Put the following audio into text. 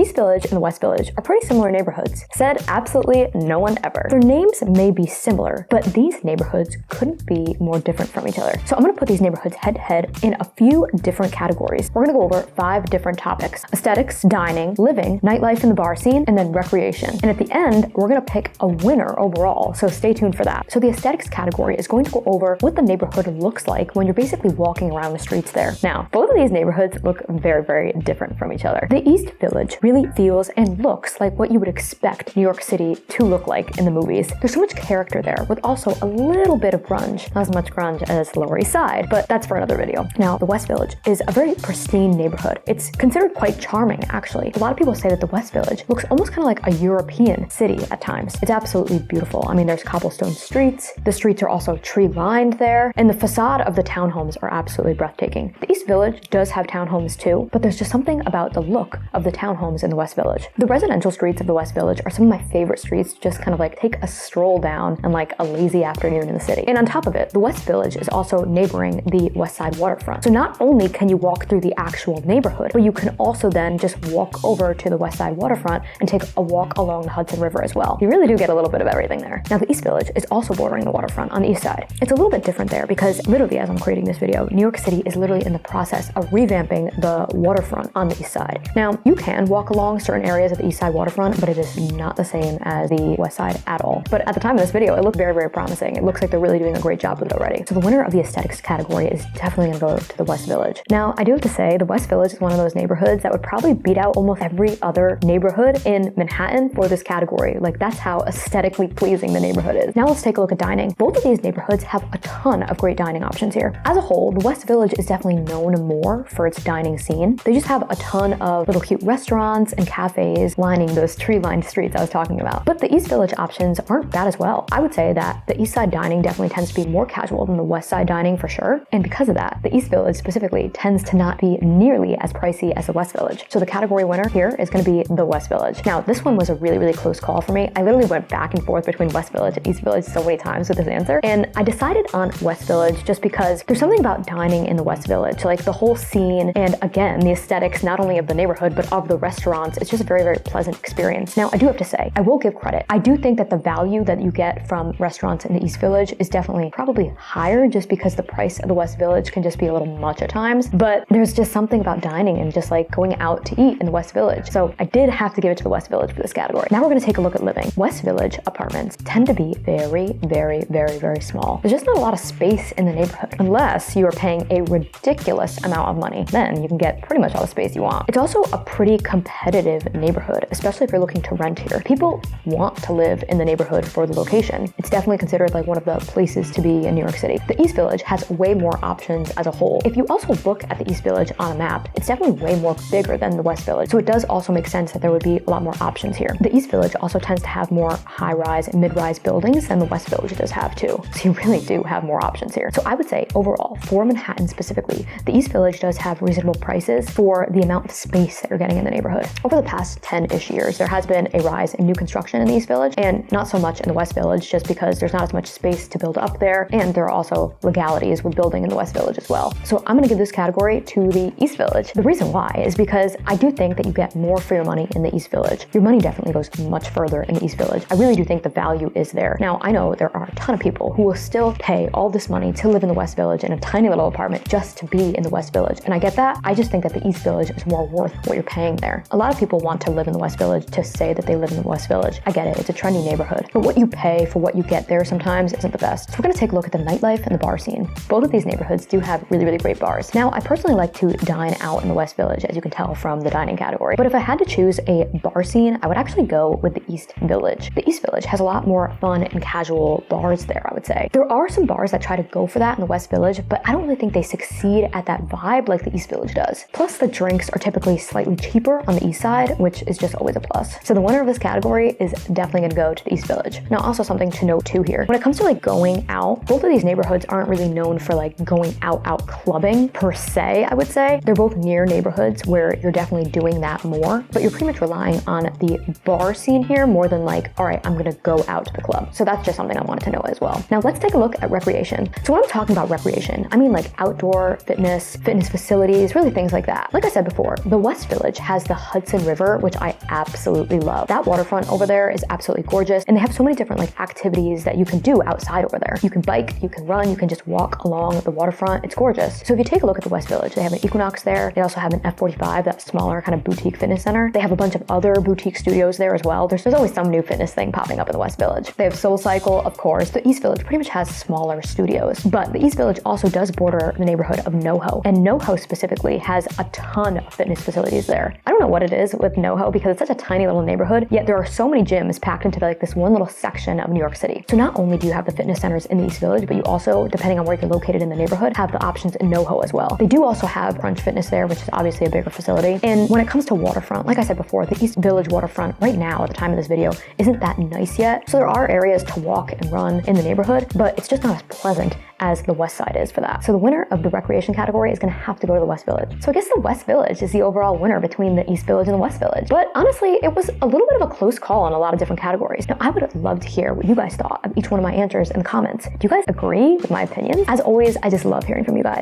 East Village and the West Village are pretty similar neighborhoods. Said absolutely no one ever. Their names may be similar, but these neighborhoods couldn't be more different from each other. So I'm gonna put these neighborhoods head to head in a few different categories. We're gonna go over 5 different topics: aesthetics, dining, living, nightlife in the bar scene, and then recreation. And at the end, we're gonna pick a winner overall, so stay tuned for that. So the aesthetics category is going to go over what the neighborhood looks like when you're basically walking around the streets there. Now, both of these neighborhoods look very, very different from each other. The East Village really feels and looks like what you would expect New York City to look like in the movies. There's so much character there, with also a little bit of grunge. Not as much grunge as the Lower East Side, but that's for another video. Now, the West Village is a very pristine neighborhood. It's considered quite charming, actually. A lot of people say that the West Village looks almost kind of like a European city at times. It's absolutely beautiful. I mean, there's cobblestone streets. The streets are also tree-lined there, and the facade of the townhomes are absolutely breathtaking. The East Village does have townhomes too, but there's just something about the look of the townhomes in the West Village. The residential streets of the West Village are some of my favorite streets to just kind of like take a stroll down and like a lazy afternoon in the city. And on top of it, the West Village is also neighboring the West Side waterfront. So not only can you walk through the actual neighborhood, but you can also then just walk over to the West Side waterfront and take a walk along the Hudson River as well. You really do get a little bit of everything there. Now, the East Village is also bordering the waterfront on the east side. It's a little bit different there because literally, as I'm creating this video, New York City is literally in the process of revamping the waterfront on the east side. Now, you can walk along certain areas of the east side waterfront, but it is not the same as the west side at all. But at the time of this video, it looked very, very promising. It looks like they're really doing a great job with it already. So the winner of the aesthetics category is definitely gonna go to the West Village. Now, I do have to say, the West Village is one of those neighborhoods that would probably beat out almost every other neighborhood in Manhattan for this category. Like, that's how aesthetically pleasing the neighborhood is. Now let's take a look at dining. Both of these neighborhoods have a ton of great dining options here. As a whole, the West Village is definitely known more for its dining scene. They just have a ton of little cute restaurants and cafes lining those tree-lined streets I was talking about. But the East Village options aren't bad as well. I would say that the East Side dining definitely tends to be more casual than the West Side dining for sure. And because of that, the East Village specifically tends to not be nearly as pricey as the West Village. So the category winner here is going to be the West Village. Now, this one was a really, really close call for me. I literally went back and forth between West Village and East Village so many times with this answer. And I decided on West Village just because there's something about dining in the West Village, like the whole scene, and again, the aesthetics, not only of the neighborhood, but of the restaurants. It's just a very, very pleasant experience. Now, I do have to say, I will give credit. I do think that the value that you get from restaurants in the East Village is definitely probably higher just because the price of the West Village can just be a little much at times. But there's just something about dining and just like going out to eat in the West Village. So I did have to give it to the West Village for this category. Now we're going to take a look at living. West Village apartments tend to be very, very, very, very small. There's just not a lot of space in the neighborhood unless you are paying a ridiculous amount of money. Then you can get pretty much all the space you want. It's also a pretty competitive neighborhood, especially if you're looking to rent here. People want to live in the neighborhood for the location. It's definitely considered like one of the places to be in New York City. The East Village has way more options as a whole. If you also look at the East Village on a map, it's definitely way more bigger than the West Village. So it does also make sense that there would be a lot more options here. The East Village also tends to have more high-rise and mid-rise buildings than the West Village does have too. So you really do have more options here. So I would say overall, for Manhattan specifically, the East Village does have reasonable prices for the amount of space that you're getting in the neighborhood. Over the past 10-ish years, there has been a rise in new construction in the East Village and not so much in the West Village just because there's not as much space to build up there, and there are also legalities with building in the West Village as well. So I'm gonna give this category to the East Village. The reason why is because I do think that you get more for your money in the East Village. Your money definitely goes much further in the East Village. I really do think the value is there. Now, I know there are a ton of people who will still pay all this money to live in the West Village in a tiny little apartment just to be in the West Village. And I get that. I just think that the East Village is more worth what you're paying there. A lot of people want to live in the West Village to say that they live in the West Village. I get it. It's a trendy neighborhood. But what you pay for what you get there sometimes isn't the best. So we're going to take a look at the nightlife and the bar scene. Both of these neighborhoods do have really, really great bars. Now, I personally like to dine out in the West Village, as you can tell from the dining category. But if I had to choose a bar scene, I would actually go with the East Village. The East Village has a lot more fun and casual bars there, I would say. There are some bars that try to go for that in the West Village, but I don't really think they succeed at that vibe like the East Village does. Plus, the drinks are typically slightly cheaper on the East Side, which is just always a plus. So the winner of this category is definitely gonna go to the East Village. Now, also something to note too here. When it comes to like going out, both of these neighborhoods aren't really known for like going out clubbing per se, I would say. They're both near neighborhoods where you're definitely doing that more, but you're pretty much relying on the bar scene here more than like, all right, I'm gonna go out to the club. So that's just something I wanted to know as well. Now let's take a look at recreation. So when I'm talking about recreation, I mean like outdoor fitness facilities, really things like that. Like I said before, the West Village has the Hudson River, which I absolutely love. That waterfront over there is absolutely gorgeous, and they have so many different like activities that you can do outside over there. You can bike, you can run, you can just walk along the waterfront. It's gorgeous. So if you take a look at the West Village, they have an Equinox there. They also have an F45, that smaller kind of boutique fitness center. They have a bunch of other boutique studios there as well. There's always some new fitness thing popping up in the West Village. They have SoulCycle, of course. The East Village pretty much has smaller studios, but the East Village also does border the neighborhood of NoHo, and NoHo specifically has a ton of fitness facilities there. I don't know what it is with NoHo because it's such a tiny little neighborhood, yet there are so many gyms packed into like this one little section of New York City. So not only do you have the fitness centers in the East Village, but you also, depending on where you're located in the neighborhood, have the options in NoHo as well. They do also have Crunch Fitness there, which is obviously a bigger facility. And when it comes to waterfront, like I said before, the East Village waterfront right now at the time of this video isn't that nice yet. So there are areas to walk and run in the neighborhood, but it's just not as pleasant as the West Side is for that. So the winner of the recreation category is gonna have to go to the West Village. So I guess the West Village is the overall winner between the East Village and the West Village. But honestly, it was a little bit of a close call on a lot of different categories. Now, I would love to hear what you guys thought of each one of my answers in the comments. Do you guys agree with my opinions? As always, I just love hearing from you guys.